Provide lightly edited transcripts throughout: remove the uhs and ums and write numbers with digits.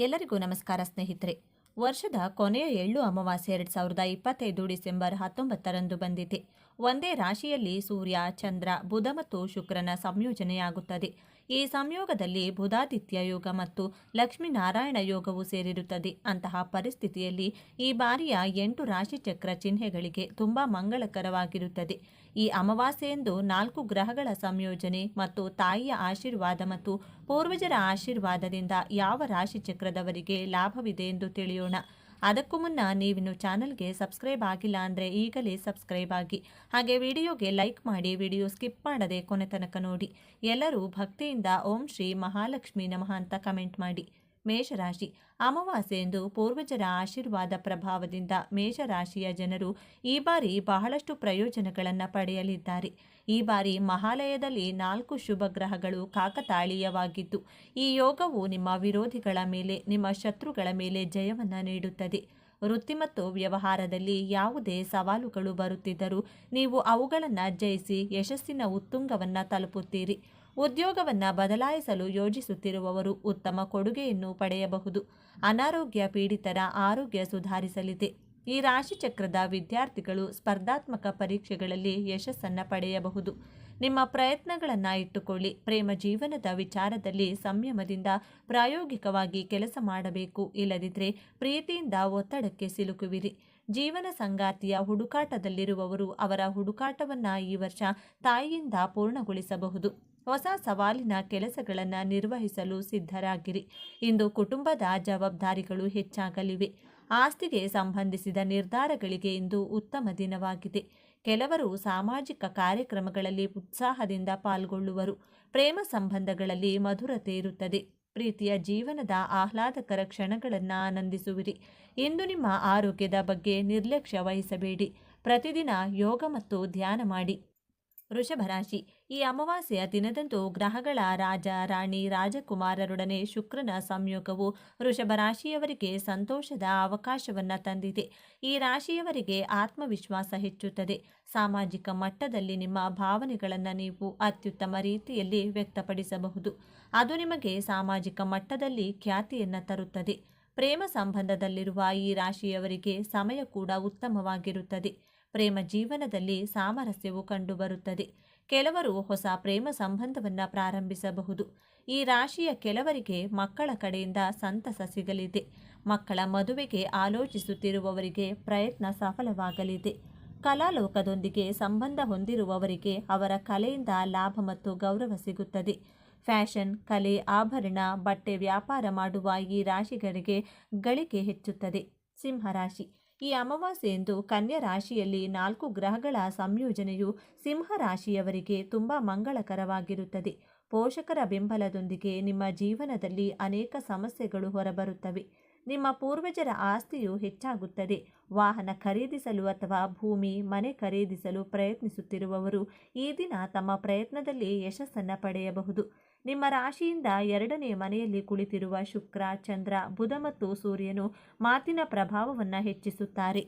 ಎಲ್ಲರಿಗೂ ನಮಸ್ಕಾರ ಸ್ನೇಹಿತರೆ. ವರ್ಷದ ಕೊನೆಯ ಎಳ್ಳು ಅಮಾವಾಸ್ಯೆ 2025 ಡಿಸೆಂಬರ್ 19ರಂದು ಬಂದಿದೆ. ಒಂದೇ ರಾಶಿಯಲ್ಲಿ ಸೂರ್ಯ, ಚಂದ್ರ, ಬುಧ ಮತ್ತು ಶುಕ್ರನ ಸಂಯೋಜನೆಯಾಗುತ್ತದೆ. ಈ ಸಂಯೋಗದಲ್ಲಿ ಬುಧಾದಿತ್ಯ ಯೋಗ ಮತ್ತು ಲಕ್ಷ್ಮೀನಾರಾಯಣ ಯೋಗವು ಸೇರಿರುತ್ತದೆ. ಅಂತಹ ಪರಿಸ್ಥಿತಿಯಲ್ಲಿ ಈ ಬಾರಿಯ 8 ರಾಶಿಚಕ್ರ ಚಿಹ್ನೆಗಳಿಗೆ ತುಂಬಾ ಮಂಗಳಕರವಾಗಿರುತ್ತದೆ. ಈ ಅಮಾವಾಸ್ಯೆಯಂದು 4 ಗ್ರಹಗಳ ಸಂಯೋಜನೆ ಮತ್ತು ತಾಯಿಯ ಆಶೀರ್ವಾದ ಮತ್ತು ಪೂರ್ವಜರ ಆಶೀರ್ವಾದದಿಂದ ಯಾವ ರಾಶಿಚಕ್ರದವರಿಗೆ ಲಾಭವಿದೆ ಎಂದು ತಿಳಿಯೋಣ. ಅದಕ್ಕೂ ಮುನ್ನ ನೀವಿನ್ನು ಚಾನಲ್ಗೆ ಸಬ್ಸ್ಕ್ರೈಬ್ ಆಗಿಲ್ಲ ಅಂದರೆ ಈಗಲೇ ಸಬ್ಸ್ಕ್ರೈಬ್ ಆಗಿ, ಹಾಗೆ ವಿಡಿಯೋಗೆ ಲೈಕ್ ಮಾಡಿ, ವಿಡಿಯೋ ಸ್ಕಿಪ್ ಮಾಡದೆ ಕೊನೆ ತನಕ ನೋಡಿ. ಎಲ್ಲರೂ ಭಕ್ತಿಯಿಂದ ಓಂ ಶ್ರೀ ಮಹಾಲಕ್ಷ್ಮಿ ನಮಃ ಅಂತ ಕಮೆಂಟ್ ಮಾಡಿ. ಮೇಷರಾಶಿ. ಅಮಾವಾಸ್ಯೆಯಂದು ಪೂರ್ವಜರ ಆಶೀರ್ವಾದ ಪ್ರಭಾವದಿಂದ ಮೇಷರಾಶಿಯ ಜನರು ಈ ಬಾರಿ ಬಹಳಷ್ಟು ಪ್ರಯೋಜನಗಳನ್ನು ಪಡೆಯಲಿದ್ದಾರೆ. ಈ ಬಾರಿ ಮಹಾಲಯದಲ್ಲಿ 4 ಶುಭ ಗ್ರಹಗಳು ಕಾಕತಾಳೀಯವಾಗಿದ್ದು, ಈ ಯೋಗವು ನಿಮ್ಮ ವಿರೋಧಿಗಳ ಮೇಲೆ, ನಿಮ್ಮ ಶತ್ರುಗಳ ಮೇಲೆ ಜಯವನ್ನು ನೀಡುತ್ತದೆ. ವೃತ್ತಿ ಮತ್ತು ವ್ಯವಹಾರದಲ್ಲಿ ಯಾವುದೇ ಸವಾಲುಗಳು ಬರುತ್ತಿದ್ದರೂ ನೀವು ಅವುಗಳನ್ನು ಜಯಿಸಿ ಯಶಸ್ಸಿನ ಉತ್ತುಂಗವನ್ನು ತಲುಪುತ್ತೀರಿ. ಉದ್ಯೋಗವನ್ನು ಬದಲಾಯಿಸಲು ಯೋಜಿಸುತ್ತಿರುವವರು ಉತ್ತಮ ಕೊಡುಗೆಯನ್ನು ಪಡೆಯಬಹುದು. ಅನಾರೋಗ್ಯ ಪೀಡಿತರ ಆರೋಗ್ಯ ಸುಧಾರಿಸಲಿದೆ. ಈ ರಾಶಿಚಕ್ರದ ವಿದ್ಯಾರ್ಥಿಗಳು ಸ್ಪರ್ಧಾತ್ಮಕ ಪರೀಕ್ಷೆಗಳಲ್ಲಿ ಯಶಸ್ಸನ್ನು ಪಡೆಯಬಹುದು. ನಿಮ್ಮ ಪ್ರಯತ್ನಗಳನ್ನು ಇಟ್ಟುಕೊಳ್ಳಿ. ಪ್ರೇಮ ಜೀವನದ ವಿಚಾರದಲ್ಲಿ ಸಂಯಮದಿಂದ ಪ್ರಾಯೋಗಿಕವಾಗಿ ಕೆಲಸ ಮಾಡಬೇಕು. ಇಲ್ಲದಿದ್ದರೆ ಪ್ರೀತಿಯಿಂದ ಒತ್ತಡಕ್ಕೆ ಸಿಲುಕುವಿರಿ. ಜೀವನ ಸಂಗಾತಿಯ ಹುಡುಕಾಟದಲ್ಲಿರುವವರು ಅವರ ಹುಡುಕಾಟವನ್ನು ಈ ವರ್ಷ ತಾಯಿಯಿಂದ ಪೂರ್ಣಗೊಳಿಸಬಹುದು. ಹೊಸ ಸವಾಲಿನ ಕೆಲಸಗಳನ್ನು ನಿರ್ವಹಿಸಲು ಸಿದ್ಧರಾಗಿರಿ. ಇಂದು ಕುಟುಂಬದ ಜವಾಬ್ದಾರಿಗಳು ಹೆಚ್ಚಾಗಲಿವೆ. ಆಸ್ತಿಗೆ ಸಂಬಂಧಿಸಿದ ನಿರ್ಧಾರಗಳಿಗೆ ಇಂದು ಉತ್ತಮ ದಿನವಾಗಿದೆ. ಕೆಲವರು ಸಾಮಾಜಿಕ ಕಾರ್ಯಕ್ರಮಗಳಲ್ಲಿ ಉತ್ಸಾಹದಿಂದ ಪಾಲ್ಗೊಳ್ಳುವರು. ಪ್ರೇಮ ಸಂಬಂಧಗಳಲ್ಲಿ ಮಧುರತೆ ಇರುತ್ತದೆ. ಪ್ರೀತಿಯ ಜೀವನದ ಆಹ್ಲಾದಕರ ಕ್ಷಣಗಳನ್ನು ಆನಂದಿಸುವಿರಿ. ಇಂದು ನಿಮ್ಮ ಆರೋಗ್ಯದ ಬಗ್ಗೆ ನಿರ್ಲಕ್ಷ್ಯ ವಹಿಸಬೇಡಿ. ಪ್ರತಿದಿನ ಯೋಗ ಮತ್ತು ಧ್ಯಾನ ಮಾಡಿ. ವೃಷಭ ರಾಶಿ. ಈ ಅಮಾವಾಸ್ಯೆಯ ದಿನದಂದು ಗ್ರಹಗಳ ರಾಜ, ರಾಣಿ, ರಾಜಕುಮಾರರೊಡನೆ ಶುಕ್ರನ ಸಂಯೋಗವು ವೃಷಭ ರಾಶಿಯವರಿಗೆ ಸಂತೋಷದ ಅವಕಾಶವನ್ನು ತಂದಿದೆ. ಈ ರಾಶಿಯವರಿಗೆ ಆತ್ಮವಿಶ್ವಾಸ ಹೆಚ್ಚುತ್ತದೆ. ಸಾಮಾಜಿಕ ಮಟ್ಟದಲ್ಲಿ ನಿಮ್ಮ ಭಾವನೆಗಳನ್ನು ನೀವು ಅತ್ಯುತ್ತಮ ರೀತಿಯಲ್ಲಿ ವ್ಯಕ್ತಪಡಿಸಬಹುದು. ಅದು ನಿಮಗೆ ಸಾಮಾಜಿಕ ಮಟ್ಟದಲ್ಲಿ ಖ್ಯಾತಿಯನ್ನು ತರುತ್ತದೆ. ಪ್ರೇಮ ಸಂಬಂಧದಲ್ಲಿರುವ ಈ ರಾಶಿಯವರಿಗೆ ಸಮಯ ಕೂಡ ಉತ್ತಮವಾಗಿರುತ್ತದೆ. ಪ್ರೇಮ ಜೀವನದಲ್ಲಿ ಸಾಮರಸ್ಯವು ಕಂಡುಬರುತ್ತದೆ. ಕೆಲವರು ಹೊಸ ಪ್ರೇಮ ಸಂಬಂಧವನ್ನು ಪ್ರಾರಂಭಿಸಬಹುದು. ಈ ರಾಶಿಯ ಕೆಲವರಿಗೆ ಮಕ್ಕಳ ಕಡೆಯಿಂದ ಸಂತಸ ಸಿಗಲಿದೆ. ಮಕ್ಕಳ ಮದುವೆಗೆ ಆಲೋಚಿಸುತ್ತಿರುವವರಿಗೆ ಪ್ರಯತ್ನ ಸಫಲವಾಗಲಿದೆ. ಕಲಾಲೋಕದೊಂದಿಗೆ ಸಂಬಂಧ ಹೊಂದಿರುವವರಿಗೆ ಅವರ ಕಲೆಯಿಂದ ಲಾಭ ಮತ್ತು ಗೌರವ ಸಿಗುತ್ತದೆ. ಫ್ಯಾಷನ್, ಕಲೆ, ಆಭರಣ, ಬಟ್ಟೆ ವ್ಯಾಪಾರ ಮಾಡುವ ಈ ರಾಶಿಗಳಿಗೆ ಗಳಿಕೆ ಹೆಚ್ಚುತ್ತದೆ. ಸಿಂಹರಾಶಿ. ಈ ಅಮಾವಾಸ್ಯೆಯಂದು ಕನ್ಯಾ ರಾಶಿಯಲ್ಲಿ 4 ಗ್ರಹಗಳ ಸಂಯೋಜನೆಯು ಸಿಂಹರಾಶಿಯವರಿಗೆ ತುಂಬ ಮಂಗಳಕರವಾಗಿರುತ್ತದೆ. ಪೋಷಕರ ಬೆಂಬಲದೊಂದಿಗೆ ನಿಮ್ಮ ಜೀವನದಲ್ಲಿ ಅನೇಕ ಸಮಸ್ಯೆಗಳು ಹೊರಬರುತ್ತವೆ. ನಿಮ್ಮ ಪೂರ್ವಜರ ಆಸ್ತಿಯು ಹೆಚ್ಚಾಗುತ್ತದೆ. ವಾಹನ ಖರೀದಿಸಲು ಅಥವಾ ಭೂಮಿ, ಮನೆ ಖರೀದಿಸಲು ಪ್ರಯತ್ನಿಸುತ್ತಿರುವವರು ಈ ದಿನ ತಮ್ಮ ಪ್ರಯತ್ನದಲ್ಲಿ ಯಶಸ್ಸನ್ನು ಪಡೆಯಬಹುದು. ನಿಮ್ಮ ರಾಶಿಯಿಂದ 2ನೇ ಮನೆಯಲ್ಲಿ ಕುಳಿತಿರುವ ಶುಕ್ರ, ಚಂದ್ರ, ಬುಧ ಮತ್ತು ಸೂರ್ಯನು ಮಾತಿನ ಪ್ರಭಾವವನ್ನು ಹೆಚ್ಚಿಸುತ್ತಾರೆ.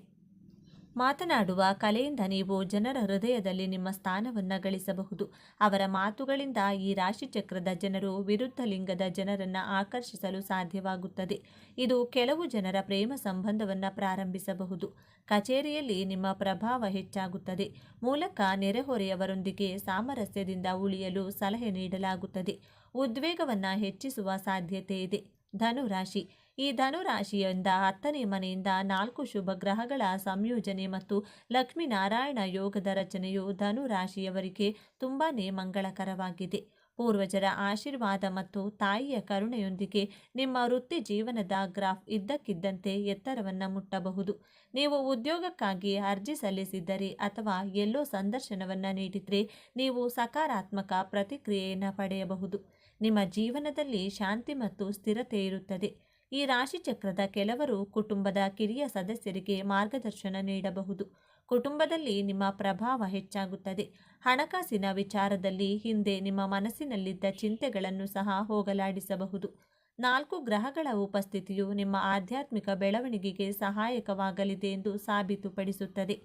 ಮಾತನಾಡುವ ಕಲೆಯಿಂದ ನೀವು ಜನರ ಹೃದಯದಲ್ಲಿ ನಿಮ್ಮ ಸ್ಥಾನವನ್ನು ಗಳಿಸಬಹುದು. ಅವರ ಮಾತುಗಳಿಂದ ಈ ರಾಶಿಚಕ್ರದ ಜನರು ವಿರುದ್ಧ ಲಿಂಗದ ಜನರನ್ನು ಆಕರ್ಷಿಸಲು ಸಾಧ್ಯವಾಗುತ್ತದೆ. ಇದು ಕೆಲವು ಜನರ ಪ್ರೇಮ ಸಂಬಂಧವನ್ನು ಪ್ರಾರಂಭಿಸಬಹುದು. ಕಚೇರಿಯಲ್ಲಿ ನಿಮ್ಮ ಪ್ರಭಾವ ಹೆಚ್ಚಾಗುತ್ತದೆ. ಮೂಲಕ ನೆರೆಹೊರೆಯವರೊಂದಿಗೆ ಸಾಮರಸ್ಯದಿಂದ ಉಳಿಯಲು ಸಲಹೆ ನೀಡಲಾಗುತ್ತದೆ. ಉದ್ವೇಗವನ್ನು ಹೆಚ್ಚಿಸುವ ಸಾಧ್ಯತೆ ಇದೆ. ಧನುರಾಶಿ. ಈ ಧನುರಾಶಿಯಿಂದ 10ನೇ ಮನೆಯಿಂದ 4 ಶುಭ ಗ್ರಹಗಳ ಸಂಯೋಜನೆ ಮತ್ತು ಲಕ್ಷ್ಮೀನಾರಾಯಣ ಯೋಗದ ರಚನೆಯು ಧನುರಾಶಿಯವರಿಗೆ ತುಂಬಾನೇ ಮಂಗಳಕರವಾಗಿದೆ. ಪೂರ್ವಜರ ಆಶೀರ್ವಾದ ಮತ್ತು ತಾಯಿಯ ಕರುಣೆಯೊಂದಿಗೆ ನಿಮ್ಮ ವೃತ್ತಿ ಜೀವನದ ಗ್ರಾಫ್ ಇದ್ದಕ್ಕಿದ್ದಂತೆ ಎತ್ತರವನ್ನು ಮುಟ್ಟಬಹುದು. ನೀವು ಉದ್ಯೋಗಕ್ಕಾಗಿ ಅರ್ಜಿ ಸಲ್ಲಿಸಿದ್ದರೆ ಅಥವಾ ಎಲ್ಲೋ ಸಂದರ್ಶನವನ್ನು ನೀಡಿದರೆ ನೀವು ಸಕಾರಾತ್ಮಕ ಪ್ರತಿಕ್ರಿಯೆಯನ್ನು ಪಡೆಯಬಹುದು. ನಿಮ್ಮ ಜೀವನದಲ್ಲಿ ಶಾಂತಿ ಮತ್ತು ಸ್ಥಿರತೆ ಇರುತ್ತದೆ. ಈ ರಾಶಿಚಕ್ರದ ಕೆಲವರು ಕುಟುಂಬದ ಕಿರಿಯ ಸದಸ್ಯರಿಗೆ ಮಾರ್ಗದರ್ಶನ ನೀಡಬಹುದು. ಕುಟುಂಬದಲ್ಲಿ ನಿಮ್ಮ ಪ್ರಭಾವ ಹೆಚ್ಚಾಗುತ್ತದೆ. ಹಣಕಾಸಿನ ವಿಚಾರದಲ್ಲಿ ಹಿಂದೆ ನಿಮ್ಮ ಮನಸ್ಸಿನಲ್ಲಿದ್ದ ಚಿಂತೆಗಳನ್ನು ಸಹ ಹೋಗಲಾಡಿಸಬಹುದು. 4 ಗ್ರಹಗಳ ಉಪಸ್ಥಿತಿಯು ನಿಮ್ಮ ಆಧ್ಯಾತ್ಮಿಕ ಬೆಳವಣಿಗೆಗೆ ಸಹಾಯಕವಾಗಲಿದೆ ಎಂದು ಸಾಬೀತುಪಡಿಸುತ್ತದೆ.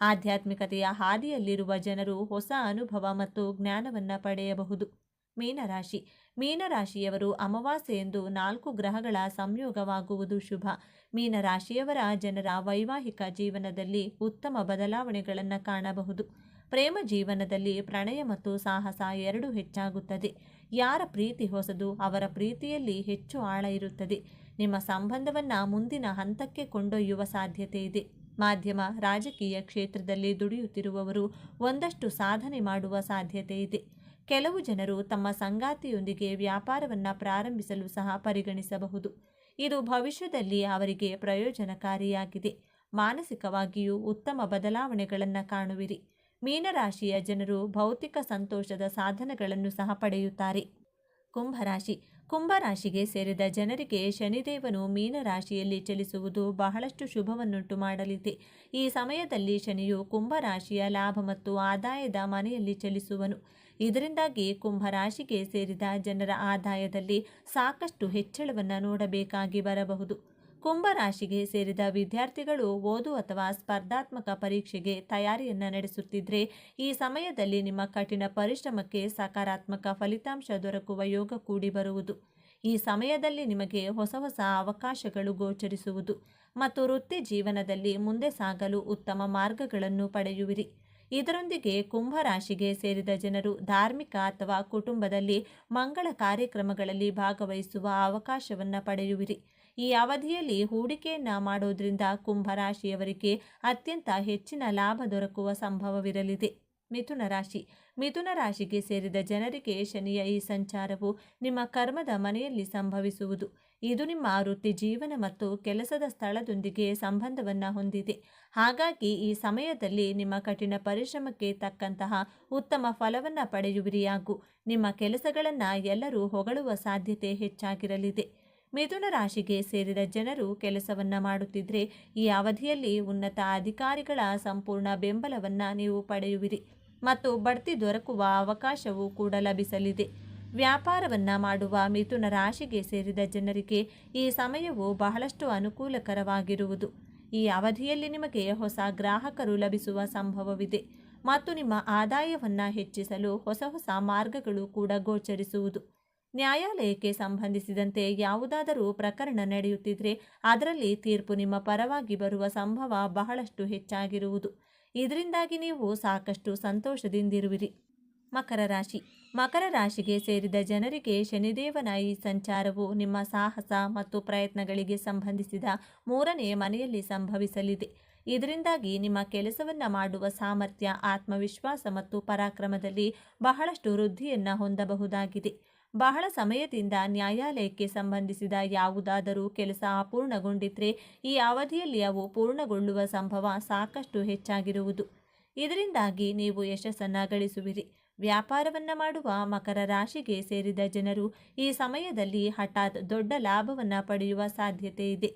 ಆಧ್ಯಾತ್ಮಿಕತೆಯ ಹಾದಿಯಲ್ಲಿರುವ ಜನರು ಹೊಸ ಅನುಭವ ಮತ್ತು ಜ್ಞಾನವನ್ನು ಪಡೆಯಬಹುದು. ಮೀನರಾಶಿ. ಮೀನರಾಶಿಯವರು ಅಮಾವಾಸ್ಯೆಯಂದು 4 ಗ್ರಹಗಳ ಸಂಯೋಗವಾಗುವುದು ಶುಭ. ಮೀನರಾಶಿಯವರ ಜನರ ವೈವಾಹಿಕ ಜೀವನದಲ್ಲಿ ಉತ್ತಮ ಬದಲಾವಣೆಗಳನ್ನು ಕಾಣಬಹುದು. ಪ್ರೇಮ ಜೀವನದಲ್ಲಿ ಪ್ರಣಯ ಮತ್ತು ಸಾಹಸ ಎರಡೂ ಹೆಚ್ಚಾಗುತ್ತದೆ. ಯಾರ ಪ್ರೀತಿ ಹೊಸದು, ಅವರ ಪ್ರೀತಿಯಲ್ಲಿ ಹೆಚ್ಚು ಆಳ ಇರುತ್ತದೆ. ನಿಮ್ಮ ಸಂಬಂಧವನ್ನು ಮುಂದಿನ ಹಂತಕ್ಕೆ ಕೊಂಡೊಯ್ಯುವ ಸಾಧ್ಯತೆ ಇದೆ. ಮಾಧ್ಯಮ, ರಾಜಕೀಯ ಕ್ಷೇತ್ರದಲ್ಲಿ ದುಡಿಯುತ್ತಿರುವವರು ಒಂದಷ್ಟು ಸಾಧನೆ ಮಾಡುವ ಸಾಧ್ಯತೆ ಇದೆ. ಕೆಲವು ಜನರು ತಮ್ಮ ಸಂಗಾತಿಯೊಂದಿಗೆ ವ್ಯಾಪಾರವನ್ನು ಪ್ರಾರಂಭಿಸಲು ಸಹ ಪರಿಗಣಿಸಬಹುದು. ಇದು ಭವಿಷ್ಯದಲ್ಲಿ ಅವರಿಗೆ ಪ್ರಯೋಜನಕಾರಿಯಾಗಿದೆ. ಮಾನಸಿಕವಾಗಿಯೂ ಉತ್ತಮ ಬದಲಾವಣೆಗಳನ್ನು ಕಾಣುವಿರಿ. ಮೀನರಾಶಿಯ ಜನರು ಭೌತಿಕ ಸಂತೋಷದ ಸಾಧನಗಳನ್ನು ಸಹ ಪಡೆಯುತ್ತಾರೆ. ಕುಂಭರಾಶಿ. ಕುಂಭರಾಶಿಗೆ ಸೇರಿದ ಜನರಿಗೆ ಶನಿದೇವನು ಮೀನರಾಶಿಯಲ್ಲಿ ಚಲಿಸುವುದು ಬಹಳಷ್ಟು ಶುಭವನ್ನುಂಟು ಮಾಡಲಿದೆ. ಈ ಸಮಯದಲ್ಲಿ ಶನಿಯು ಕುಂಭರಾಶಿಯ ಲಾಭ ಮತ್ತು ಆದಾಯದ ಮನೆಯಲ್ಲಿ ಚಲಿಸುವನು. ಇದರಿಂದಾಗಿ ಕುಂಭರಾಶಿಗೆ ಸೇರಿದ ಜನರ ಆದಾಯದಲ್ಲಿ ಸಾಕಷ್ಟು ಹೆಚ್ಚಳವನ್ನು ನೋಡಬೇಕಾಗಿ ಬರಬಹುದು. ಕುಂಭರಾಶಿಗೆ ಸೇರಿದ ವಿದ್ಯಾರ್ಥಿಗಳು ಓದು ಅಥವಾ ಸ್ಪರ್ಧಾತ್ಮಕ ಪರೀಕ್ಷೆಗೆ ತಯಾರಿಯನ್ನು ನಡೆಸುತ್ತಿದ್ದರೆ ಈ ಸಮಯದಲ್ಲಿ ನಿಮ್ಮ ಕಠಿಣ ಪರಿಶ್ರಮಕ್ಕೆ ಸಕಾರಾತ್ಮಕ ಫಲಿತಾಂಶ ದೊರಕುವ ಯೋಗ ಕೂಡಿ ಬರುವುದು. ಈ ಸಮಯದಲ್ಲಿ ನಿಮಗೆ ಹೊಸ ಹೊಸ ಅವಕಾಶಗಳು ಗೋಚರಿಸುವುದು ಮತ್ತು ವೃತ್ತಿ ಜೀವನದಲ್ಲಿ ಮುಂದೆ ಸಾಗಲು ಉತ್ತಮ ಮಾರ್ಗಗಳನ್ನು ಪಡೆಯುವಿರಿ. ಇದರೊಂದಿಗೆ ಕುಂಭರಾಶಿಗೆ ಸೇರಿದ ಜನರು ಧಾರ್ಮಿಕ ಅಥವಾ ಕುಟುಂಬದಲ್ಲಿ ಮಂಗಳ ಕಾರ್ಯಕ್ರಮಗಳಲ್ಲಿ ಭಾಗವಹಿಸುವ ಅವಕಾಶವನ್ನು ಪಡೆಯುವಿರಿ. ಈ ಅವಧಿಯಲ್ಲಿ ಹೂಡಿಕೆಯನ್ನು ಮಾಡೋದ್ರಿಂದ ಕುಂಭರಾಶಿಯವರಿಗೆ ಅತ್ಯಂತ ಹೆಚ್ಚಿನ ಲಾಭ ದೊರಕುವ ಸಂಭವವಿರಲಿದೆ. ಮಿಥುನ ರಾಶಿ. ಮಿಥುನ ರಾಶಿಗೆ ಸೇರಿದ ಜನರಿಗೆ ಶನಿಯ ಈ ಸಂಚಾರವು ನಿಮ್ಮ ಕರ್ಮದ ಮನೆಯಲ್ಲಿ ಸಂಭವಿಸುವುದು. ಇದು ನಿಮ್ಮ ವೃತ್ತಿ ಜೀವನ ಮತ್ತು ಕೆಲಸದ ಸ್ಥಳದೊಂದಿಗೆ ಸಂಬಂಧವನ್ನು ಹೊಂದಿದೆ. ಹಾಗಾಗಿ ಈ ಸಮಯದಲ್ಲಿ ನಿಮ್ಮ ಕಠಿಣ ಪರಿಶ್ರಮಕ್ಕೆ ತಕ್ಕಂತಹ ಉತ್ತಮ ಫಲವನ್ನು ಪಡೆಯುವಿರಿ ಹಾಗೂ ನಿಮ್ಮ ಕೆಲಸಗಳನ್ನು ಎಲ್ಲರೂ ಹೊಗಳುವ ಸಾಧ್ಯತೆ ಹೆಚ್ಚಾಗಿರಲಿದೆ. ಮಿಥುನ ರಾಶಿಗೆ ಸೇರಿದ ಜನರು ಕೆಲಸವನ್ನು ಮಾಡುತ್ತಿದ್ದರೆ ಈ ಅವಧಿಯಲ್ಲಿ ಉನ್ನತ ಅಧಿಕಾರಿಗಳ ಸಂಪೂರ್ಣ ಬೆಂಬಲವನ್ನು ನೀವು ಪಡೆಯುವಿರಿ ಮತ್ತು ಬಡ್ತಿ ದೊರಕುವ ಅವಕಾಶವೂ ಕೂಡ ಲಭಿಸಲಿದೆ. ವ್ಯಾಪಾರವನ್ನು ಮಾಡುವ ಮಿಥುನ ರಾಶಿಗೆ ಸೇರಿದ ಜನರಿಗೆ ಈ ಸಮಯವು ಬಹಳಷ್ಟು ಅನುಕೂಲಕರವಾಗಿರುವುದು. ಈ ಅವಧಿಯಲ್ಲಿ ನಿಮಗೆ ಹೊಸ ಗ್ರಾಹಕರು ಲಭಿಸುವ ಸಂಭವವಿದೆ ಮತ್ತು ನಿಮ್ಮ ಆದಾಯವನ್ನು ಹೆಚ್ಚಿಸಲು ಹೊಸ ಹೊಸ ಮಾರ್ಗಗಳು ಕೂಡ ಗೋಚರಿಸುವುದು. ನ್ಯಾಯಾಲಯಕ್ಕೆ ಸಂಬಂಧಿಸಿದಂತೆ ಯಾವುದಾದರೂ ಪ್ರಕರಣ ನಡೆಯುತ್ತಿದ್ದರೆ ಅದರಲ್ಲಿ ತೀರ್ಪು ನಿಮ್ಮ ಪರವಾಗಿ ಬರುವ ಸಂಭವ ಬಹಳಷ್ಟು ಹೆಚ್ಚಾಗಿರುವುದು. ಇದರಿಂದಾಗಿ ನೀವು ಸಾಕಷ್ಟು ಸಂತೋಷದಿಂದಿರುವಿರಿ. ಮಕರ ರಾಶಿ. ಮಕರ ರಾಶಿಗೆ ಸೇರಿದ ಜನರಿಗೆ ಶನಿದೇವನ ಈ ಸಂಚಾರವು ನಿಮ್ಮ ಸಾಹಸ ಮತ್ತು ಪ್ರಯತ್ನಗಳಿಗೆ ಸಂಬಂಧಿಸಿದ 3ನೇ ಮನೆಯಲ್ಲಿ ಸಂಭವಿಸಲಿದೆ. ಇದರಿಂದಾಗಿ ನಿಮ್ಮ ಕೆಲಸವನ್ನು ಮಾಡುವ ಸಾಮರ್ಥ್ಯ, ಆತ್ಮವಿಶ್ವಾಸ ಮತ್ತು ಪರಾಕ್ರಮದಲ್ಲಿ ಬಹಳಷ್ಟು ವೃದ್ಧಿಯನ್ನು ಹೊಂದಬಹುದಾಗಿದೆ. ಬಹಳ ಸಮಯದಿಂದ ನ್ಯಾಯಾಲಯಕ್ಕೆ ಸಂಬಂಧಿಸಿದ ಯಾವುದಾದರೂ ಕೆಲಸ ಅಪೂರ್ಣಗೊಂಡಿದ್ದರೆ ಈ ಅವಧಿಯಲ್ಲಿ ಅವು ಪೂರ್ಣಗೊಳ್ಳುವ ಸಂಭವ ಸಾಕಷ್ಟು ಹೆಚ್ಚಾಗಿರುವುದು. ಇದರಿಂದಾಗಿ ನೀವು ಯಶಸ್ಸನ್ನು ಗಳಿಸುವಿರಿ. ವ್ಯಾಪಾರವನ್ನು ಮಾಡುವ ಮಕರ ರಾಶಿಗೆ ಸೇರಿದ ಜನರು ಈ ಸಮಯದಲ್ಲಿ ಹಠಾತ್ ದೊಡ್ಡ ಲಾಭವನ್ನು ಪಡೆಯುವ ಸಾಧ್ಯತೆ ಇದೆ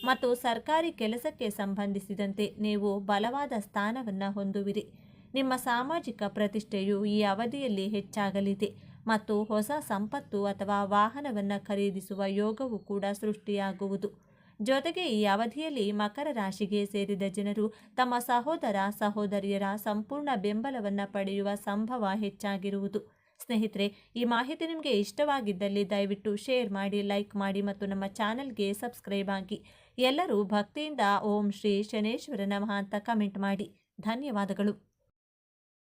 ಮತ್ತು ಸರ್ಕಾರಿ ಕೆಲಸಕ್ಕೆ ಸಂಬಂಧಿಸಿದಂತೆ ನೀವು ಬಲವಾದ ಸ್ಥಾನವನ್ನು ಹೊಂದುವಿರಿ. ನಿಮ್ಮ ಸಾಮಾಜಿಕ ಪ್ರತಿಷ್ಠೆಯು ಈ ಅವಧಿಯಲ್ಲಿ ಹೆಚ್ಚಾಗಲಿದೆ ಮತ್ತು ಹೊಸ ಸಂಪತ್ತು ಅಥವಾ ವಾಹನವನ್ನು ಖರೀದಿಸುವ ಯೋಗವೂ ಕೂಡ ಸೃಷ್ಟಿಯಾಗುವುದು. ಜೊತೆಗೆ ಈ ಅವಧಿಯಲ್ಲಿ ಮಕರ ರಾಶಿಗೆ ಸೇರಿದ ಜನರು ತಮ್ಮ ಸಹೋದರ ಸಹೋದರಿಯರ ಸಂಪೂರ್ಣ ಬೆಂಬಲವನ್ನು ಪಡೆಯುವ ಸಂಭವ ಹೆಚ್ಚಾಗಿರುವುದು. ಸ್ನೇಹಿತರೆ, ಈ ಮಾಹಿತಿ ನಿಮಗೆ ಇಷ್ಟವಾಗಿದ್ದಲ್ಲಿ ದಯವಿಟ್ಟು ಶೇರ್ ಮಾಡಿ, ಲೈಕ್ ಮಾಡಿ ಮತ್ತು ನಮ್ಮ ಚಾನಲ್ಗೆ ಸಬ್ಸ್ಕ್ರೈಬ್ ಆಗಿ. ಎಲ್ಲರೂ ಭಕ್ತಿಯಿಂದ ಓಂ ಶ್ರೀ ಶನೇಶ್ವರ ನಮಃ ಅಂತ ಕಮೆಂಟ್ ಮಾಡಿ. ಧನ್ಯವಾದಗಳು.